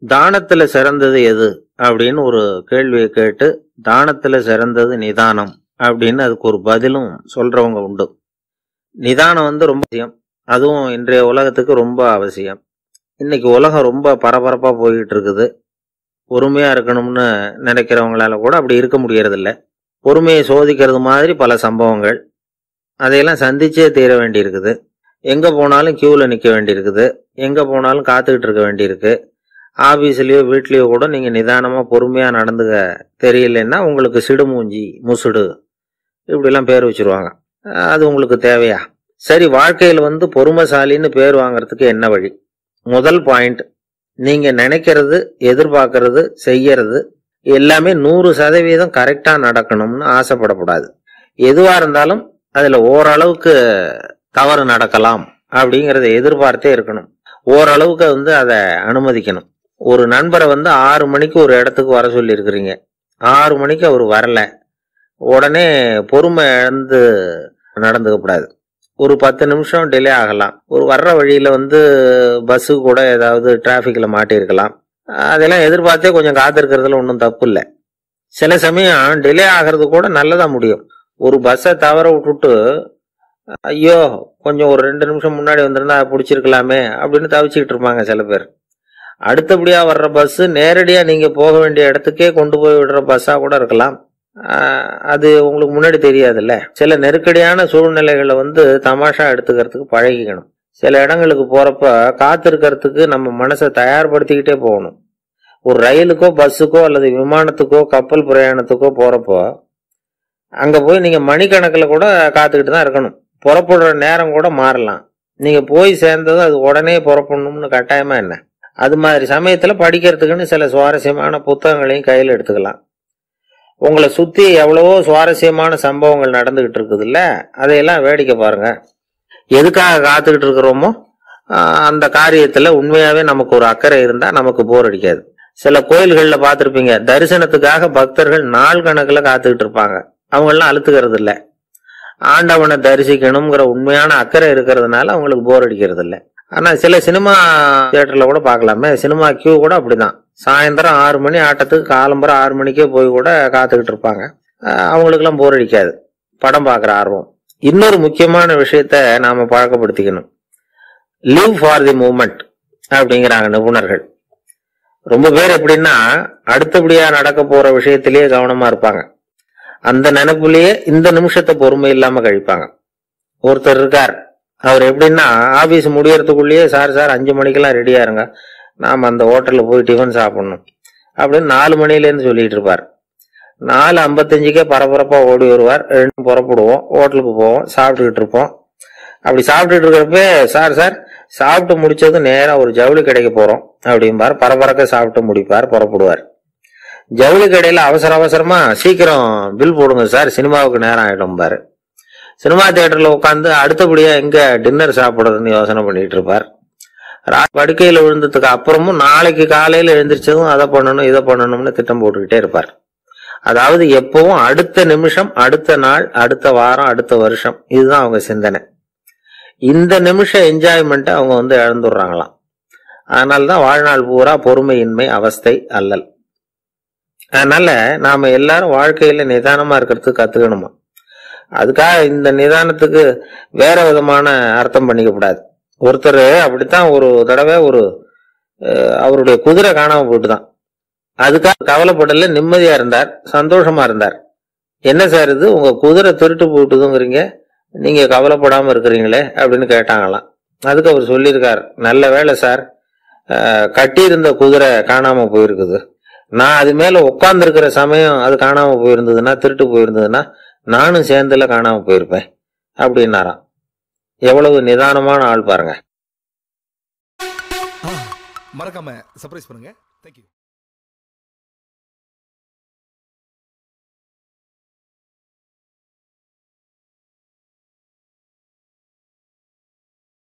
தானத்துல சிறந்தது எது அப்படின்னு ஒரு கேள்வியை கேட்டு, தானத்துல சிறந்தது நிதானம் அப்படின்னு அதுக்கு ஒரு பதிலும் சொல்றவங்க உண்டு. நிதானம் ரொம்ப அவசியம். அதுவும் இன்றைய உலகத்துக்கு ரொம்ப அவசியம். இன்னைக்கு உலகம் ரொம்ப பரபரப்பா போயிட்டு இருக்குது. பொறுமையா இருக்கணும்னு நினைக்கிறவங்களால கூட அப்படி இருக்க முடியறதில்ல. பொறுமையை சோதிக்கிறது மாதிரி பல சம்பவங்கள். அதையெல்லாம் சந்திச்சே தீர வேண்டியிருக்குது. எங்க போனாலும் கியூல நிக்க வேண்டியிருக்குது. எங்க போனாலும் காத்துக்கிட்டு இருக்க வேண்டியிருக்கு. ஆபீஸ்லயோ வீட்லயோ கூட நீங்க நிதானமா பொறுமையா நடந்துக்க தெரியலன்னா உங்களுக்கு சிடுமூஞ்சி, முசுடு இப்படிலாம் பேர் வச்சிருவாங்க. அது உங்களுக்கு தேவையா? சரி, வாழ்க்கையில் பொறுமைசாலின்னு பேர் வாங்கறதுக்கு என்ன வழி? முதல் பாயிண்ட், நீங்க நினைக்கிறது, எதிர்பார்க்கறது, செய்யறது எல்லாமே 100% கரெக்டா நடக்கணும்னு ஆசைப்படக்கூடாது. எதுவா இருந்தாலும் அதுல ஓரளவுக்கு தவறு நடக்கலாம் அப்படிங்கறத எதிர்பார்த்தே இருக்கணும். ஓரளவுக்கு அதை அனுமதிக்கணும். ஒரு நண்பரை 6 மணிக்கு ஒரு இடத்துக்கு வர சொல்லி இருக்கிறீங்க. 6 மணிக்கு அவர் வரல. உடனே பொறுமை இழந்து நடந்துக்க கூடாது. ஒரு 10 நிமிஷம் டிலே ஆகலாம். ஒரு வர்ற வழியில பஸ்ஸு கூட ஏதாவது டிராபிக்ல மாட்டிருக்கலாம். அதெல்லாம் எதிர்பார்த்தே கொஞ்சம் காத்திருக்கிறதுல ஒன்றும் தப்பு இல்லை. சில சமயம் டிலே ஆகிறது கூட நல்லதா முடியும். ஒரு பஸ்ஸை தவற விட்டுட்டு, ஐயோ கொஞ்சம் ஒரு 2 நிமிஷம் முன்னாடி வந்திருந்தா பிடிச்சிருக்கலாமே அப்படின்னு தவிச்சுக்கிட்டு இருப்பாங்க சில பேர். அடுத்தபடியா வர்ற பஸ் நேரடியா நீங்க போக வேண்டிய இடத்துக்கே கொண்டு போய் விடுற பஸ்ஸா கூட இருக்கலாம். அது உங்களுக்கு முன்னாடி தெரியாதுல்ல. சில நெருக்கடியான சூழ்நிலைகளை தமாஷா எடுத்துக்கிறதுக்கு பழகிக்கணும். சில இடங்களுக்கு போறப்ப காத்திருக்கிறதுக்கு நம்ம மனசை தயார்படுத்திக்கிட்டே போகணும். ஒரு ரயிலுக்கோ பஸ்ஸுக்கோ அல்லது விமானத்துக்கோ கப்பல் பிரயாணத்துக்கோ போறப்போ அங்க போய் நீங்க மணிக்கணக்கில் கூட காத்துக்கிட்டு தான் இருக்கணும். புறப்படுற நேரம் கூட மாறலாம். நீங்க போய் சேர்ந்ததும் அது உடனே புறப்படணும்னு கட்டாயமா என்ன? அது மாதிரி சமயத்துல படிக்கிறதுக்குன்னு சில சுவாரஸ்யமான புத்தகங்களையும் கையில் எடுத்துக்கலாம். உங்களை சுத்தி எவ்வளவோ சுவாரஸ்யமான சம்பவங்கள் நடந்துகிட்டு இருக்குது இல்ல, அதையெல்லாம் வேடிக்கை பாருங்க. எதுக்காக காத்துக்கிட்டு இருக்கிறோமோ அந்த காரியத்துல உண்மையாவே நமக்கு ஒரு அக்கறை இருந்தா நமக்கு போர் அடிக்காது. சில கோயில்கள்ல பார்த்திருப்பீங்க, தரிசனத்துக்காக பக்தர்கள் நாள் கணக்குல காத்துக்கிட்டு இருப்பாங்க. அவங்கெல்லாம் அழுத்துக்கிறது இல்லை. ஆண்டவனை தரிசிக்கணுங்கிற உண்மையான அக்கறை இருக்கிறதுனால அவங்களுக்கு போர் அடிக்கிறது இல்லை. ஆனா சில சினிமா தியேட்டர்ல கூட பார்க்கலாமே, சினிமா கியூ கூட அப்படிதான். சாயந்தரம் 6 மணி ஆட்டத்துக்கு காலம்பரம் 6 மணிக்கே போய் கூட காத்துக்கிட்டு இருப்பாங்க. அவங்களுக்கெல்லாம் போர் அடிக்காது, படம் பார்க்குற ஆர்வம். இன்னொரு முக்கியமான விஷயத்த நாம பழக்கப்படுத்திக்கணும். லிவ் ஃபார் தி மூமெண்ட் அப்படிங்கிறாங்க நிபுணர்கள். ரொம்ப பேர் எப்படின்னா அடுத்தபடியா நடக்க போற விஷயத்திலேயே கவனமா இருப்பாங்க. அந்த நினைப்புலயே இந்த நிமிஷத்தை பொறுமை இல்லாம கழிப்பாங்க. ஒருத்தர் இருக்கார், அவர் எப்படின்னா ஆபீஸ் முடியறதுக்குள்ளேயே சார் 5 மணிக்கெல்லாம் ரெடியா இருங்க, நாம அந்த ஹோட்டல்ல போய் டிஃபன் சாப்பிடணும் அப்படின்னு 4 மணிலேருந்து சொல்லிட்டு இருப்பார். 4:55 பரபரப்பா ஓடி வருவார். 2 புறப்படுவோம், ஹோட்டலுக்கு போவோம், சாப்பிட்டுக்கிட்டு இருப்போம். அப்படி சாப்பிட்டுட்டு இருக்கிறப்ப சார் சாப்பிட்டு முடிச்சதும் நேரம் ஒரு ஜவுளி கடைக்கு போறோம் அப்படிம்பார். பரபரக்க சாப்பிட்டு முடிப்பார், புறப்படுவார். ஜவுளி கடையில அவசரமா சீக்கிரம் பில் போடுங்க சார், சினிமாவுக்கு நேரம் ஆயிடும் பாரு. சினிமா தியேட்டர்ல உட்காந்து அடுத்தபடியா எங்க டின்னர் சாப்பிடுறதுன்னு யோசனை பண்ணிட்டு இருப்பார். படுக்கையில விழுந்ததுக்கு அப்புறமும் நாளைக்கு காலையில எழுந்திரிச்சதும் அதை பண்ணணும் இதை பண்ணணும்னு திட்டம் போட்டுக்கிட்டே இருப்பார். அதாவது எப்பவும் அடுத்த நிமிஷம், அடுத்த நாள், அடுத்த வாரம், அடுத்த வருஷம், இதுதான் அவங்க சிந்தனை. இந்த நிமிஷம் என்ஜாய்மெண்ட்டை அவங்க இழந்துடுறாங்களாம். அதனால்தான் வாழ்நாள் பூரா பொறுமையின்மை, அவஸ்தை, அல்லல். அதனால நாம எல்லாரும் வாழ்க்கையில நிதானமா இருக்கிறதுக்கு கத்துக்கணுமா. அதுக்காக இந்த நிதானத்துக்கு வேற விதமான அர்த்தம் பண்ணிக்க கூடாது. ஒருத்தர் அப்படித்தான் ஒரு தடவை அவருடைய குதிரை காணாம போயிட்டுதான். அதுக்காக கவலைப்படல, நிம்மதியா இருந்தார், சந்தோஷமா இருந்தார். என்ன சார் இது, உங்க குதிரை திருட்டு போயிட்டுதுங்கிறீங்க, நீங்க கவலைப்படாம இருக்கிறீங்களே அப்படின்னு கேட்டாங்களாம். அதுக்கு அவர் சொல்லியிருக்கார், நல்ல வேலை சார், கட்டியிருந்த குதிரை காணாம போயிருக்குது. நான் அது மேல உட்கார்ந்து இருக்கிற சமயம் அது காணாம போயிருந்ததுன்னா, திருட்டு போயிருந்ததுன்னா நானும் சேர்ந்துல காணாம போயிருப்பேன் அப்படின்னாராம். எவ்வளவு நிதானமான ஆள் பாருங்க. மறக்காம சர்ப்ரைஸ் பண்ணுங்க. தேங்க்யூ.